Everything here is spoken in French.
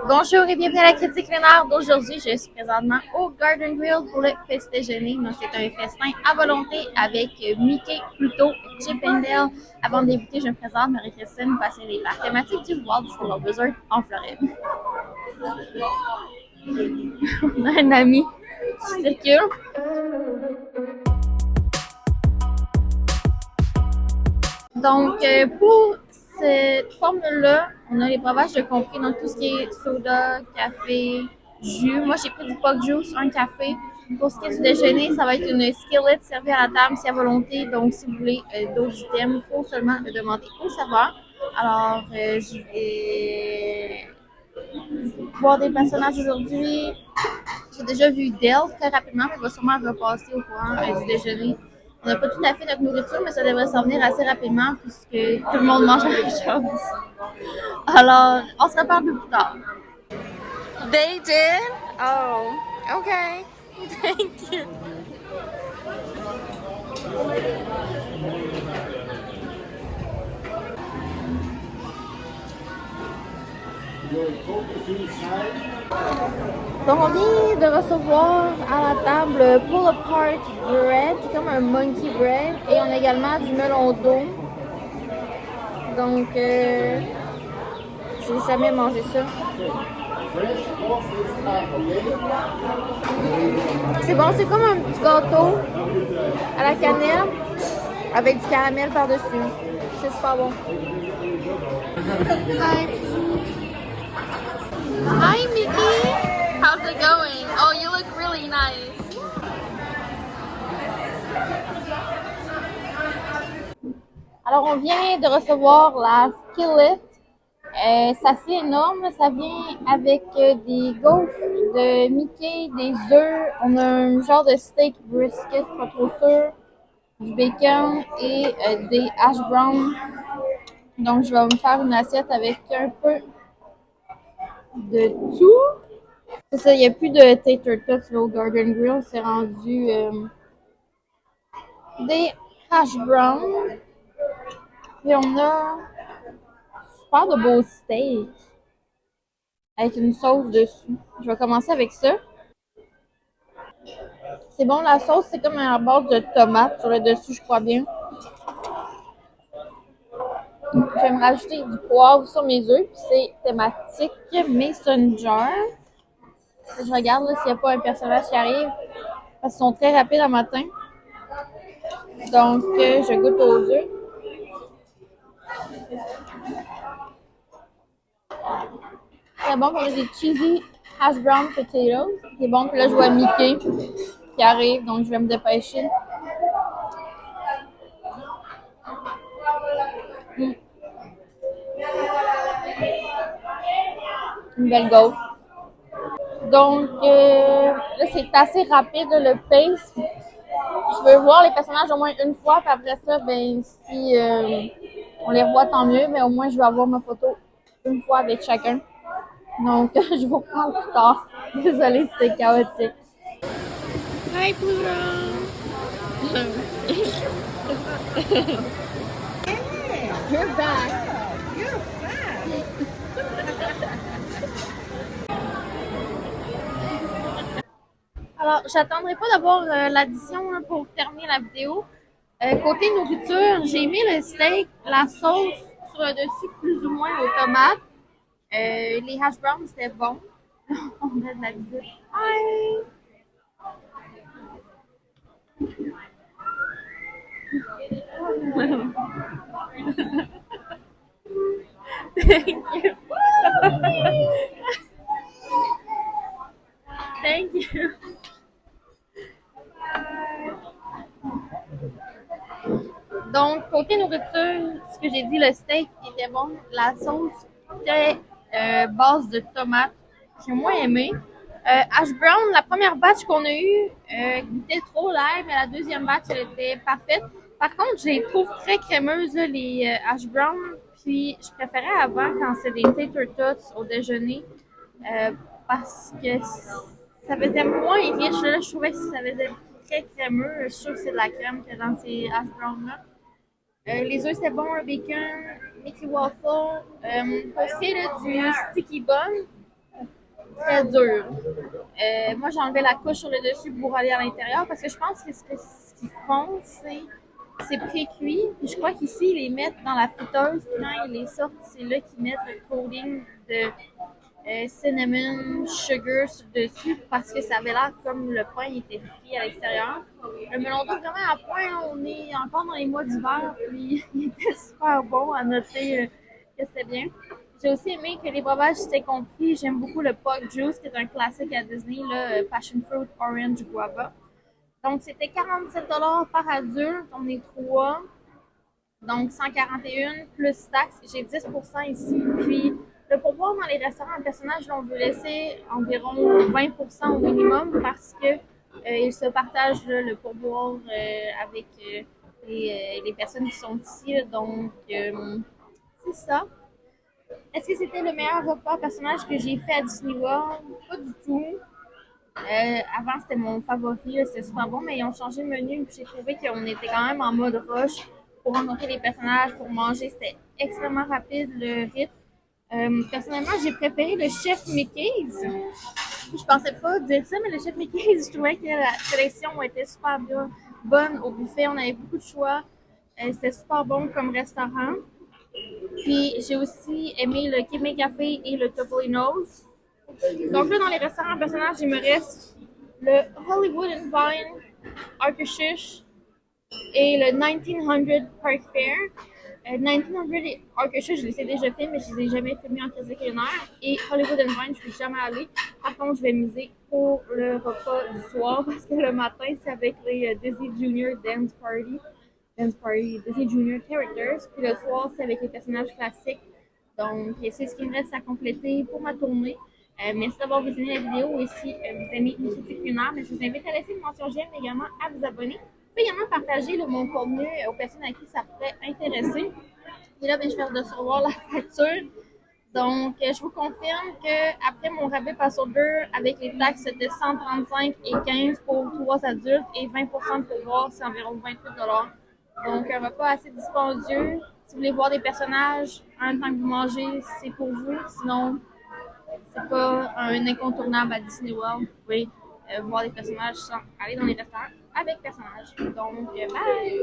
Bonjour et bienvenue à la critique culinaire d'aujourd'hui. Je suis présentement au Garden Grill pour le petit déjeuner. Donc, c'est un festin à volonté avec Mickey, Pluto et Chip 'n Dale. Avant de débuter, je me présente, Marie-Christine, passionnée des parcs thématiques du Walt Disney World Resort en Floride. On a un ami qui circule. Donc, pour cette formule-là, on a les breuvages de compris, donc tout ce qui est soda, café, jus. Moi, j'ai pris du Puck Juice, un café. Pour ce qui est du déjeuner, ça va être une skillet servie à la table, si à volonté. Donc, si vous voulez d'autres items, il faut seulement le demander au serveur. Alors, je vais voir des personnages aujourd'hui. J'ai déjà vu Dell très rapidement, mais il va sûrement repasser au courant du déjeuner. On n'a pas tout à fait notre nourriture, mais ça devrait s'en venir assez rapidement puisque tout le monde mange la même chose. Alors, on se reparle plus tard. They did? Oh, okay. Thank you. Donc, on vient de recevoir à la table pull apart bread, qui est comme un monkey bread, et on a également du melon d'eau. Donc, j'ai jamais mangé ça. C'est bon, c'est comme un petit gâteau à la cannelle avec du caramel par-dessus. C'est super bon. Hi. Hi, Mickey. How's it going? Oh, you look really nice. Alors, on vient de recevoir la skillet. C'est assez énorme. Ça vient avec des gaufres de Mickey, des œufs. On a un genre de steak brisket, pas trop sûr, du bacon et des hash browns. Donc, je vais me faire une assiette avec un peu de tout. C'est ça, il n'y a plus de tater tots là, au Garden Grill. C'est rendu des hash browns. Et on a super de beaux steaks avec une sauce dessus. Je vais commencer avec ça. C'est bon, la sauce, c'est comme un base de tomate sur le dessus, je crois bien. Je vais me rajouter du poivre sur mes œufs, puis c'est thématique Mason jar. Je regarde s'il n'y a pas un personnage qui arrive, parce qu'ils sont très rapides le matin. Donc, je goûte aux œufs. C'est bon, on a des cheesy hash brown potatoes. C'est bon, puis là, je vois Mickey qui arrive, donc je vais me dépêcher. Une belle gaufre. Donc, là, c'est assez rapide, le pace. Je veux voir les personnages au moins une fois, puis après ça, ben, si on les revoit, tant mieux, mais au moins, je vais avoir ma photo une fois avec chacun. Donc, je vous reprends plus tard. Désolée, c'était chaotique. Hi, Pluto! You're back! You're back! Alors, j'attendrai pas d'avoir l'addition pour terminer la vidéo. Côté nourriture, j'ai mis le steak, la sauce sur le dessus, plus ou moins aux tomates. Les hash browns, c'était bon. On a de la visite. Hi! Thank you. Thank you. Donc, côté nourriture, ce que j'ai dit, le steak était bon. La sauce était base de tomates. J'ai moins aimé. Hash brown, la première batch qu'on a eue goûtait trop l'ail, mais la deuxième batch, elle était parfaite. Par contre, je les trouve très crémeuses, là, les hash brown. Puis, je préférais avant quand c'est des tater tots au déjeuner parce que ça faisait moins riche. Là, je trouvais que ça faisait très crémeux. Je suis sûre que c'est de la crème qu'il y a dans ces hash browns-là. Les œufs, c'était bon, le bacon, Mickey Waffle. Pour ce qui est là, du sticky bun, très dur. Moi, j'ai enlevé la couche sur le dessus pour aller à l'intérieur parce que je pense que ce qu'ils font, c'est pré-cuit. Puis je crois qu'ici, ils les mettent dans la friteuse. Puis quand ils les sortent, c'est là qu'ils mettent le coating de cinnamon sugar sur dessus parce que ça avait l'air comme le pain était frit à l'extérieur. Le melon d'eau, vraiment à point, là, on est encore dans les mois d'hiver. Puis il était super bon à noter que c'était bien. J'ai aussi aimé que les breuvages étaient compris. J'aime beaucoup le Pug Juice, qui est un classique à Disney, là, Passion Fruit Orange Guava. Donc, c'était 47$ par adulte. On est trois. Donc, 141 plus taxes. J'ai 10% ici. Puis, le pourboire dans les restaurants en personnage, là, on veut laisser environ 20% au minimum parce que ils se partagent là, le pourboire avec les personnes qui sont ici. Donc, c'est ça. Est-ce que c'était le meilleur repas personnage que j'ai fait à Disney World? Pas du tout. Avant, c'était mon favori, c'était super bon, mais ils ont changé le menu. Puis j'ai trouvé qu'on était quand même en mode rush pour rencontrer les personnages, pour manger. C'était extrêmement rapide le rythme. Personnellement, j'ai préféré le chef Mickey's. Je pensais pas dire ça, mais le chef Mickey's, je trouvais que la sélection était super bien, bonne au buffet. On avait beaucoup de choix. C'était super bon comme restaurant. Puis j'ai aussi aimé le Kimmy Café et le Topolino's. Donc là, dans les restaurants personnages, il me reste le Hollywood and Vine, Arcashush et le 1900 Park Fair. 1900 et Arcashush, je les ai déjà fait, mais je les ai jamais filmés en critique culinaire. Et Hollywood and Vine, je ne suis jamais allée. Par contre, je vais miser pour le repas du soir parce que le matin, c'est avec les Disney Junior Dance Party, Disney Junior Characters. Puis le soir, c'est avec les personnages classiques. Donc, c'est ce qui me reste à compléter pour ma tournée. Merci d'avoir visionné la vidéo et si vous aimez une critique culinaire, je vous invite à laisser une mention j'aime, mais également à vous abonner. Vous pouvez également partager mon contenu aux personnes à qui ça pourrait intéresser. Et là, je vais recevoir la facture. Donc, je vous confirme qu'après mon rabais passe au 2, avec les taxes, c'était 135 et 15 pour 3 adultes et 20% de pourboire, c'est environ 28$. Donc, un repas assez dispendieux. Si vous voulez voir des personnages en même temps que vous mangez, c'est pour vous. Sinon, c'est pas un incontournable à Disney World. Vous pouvez voir des personnages sans aller dans les restaurants avec personnages. Donc, bye!